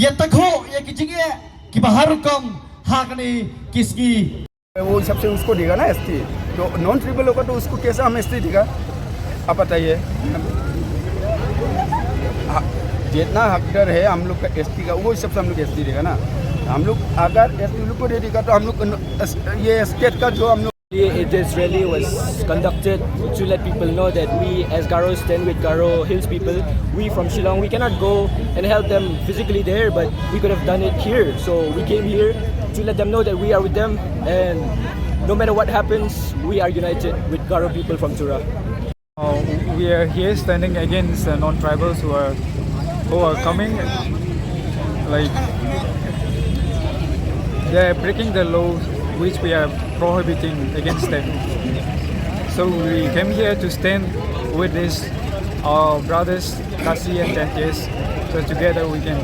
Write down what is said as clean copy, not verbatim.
ये तको ये किचिंगे कि बाहर कम हाकने किसकी वो सबसे उसको देगा ना एसटी, तो नॉन ट्रिबल होगा तो उसको कैसा हम एसटी देगा आप बताइए। जितना हकदार है हम लोग का एसटी का वो हिसाब से हम लोग एसटी देगा ना। हम लोग अगर एसटी लोग को दे देगा तो हम लोग ये स्टेट का जो हम लोग This rally was conducted to let people know that we as Garo stand with Garo Hills people. We from Shillong, we cannot go and help them physically there, but we could have done it here. So we came here to let them know that we are with them, and no matter what happens, we are united with Garo people from Tura. We are here standing against non-tribals who are coming, like they are breaking the laws which we are prohibiting against them. So we came here to stand with these our brothers Kasi and Jingkyrshan, so together we can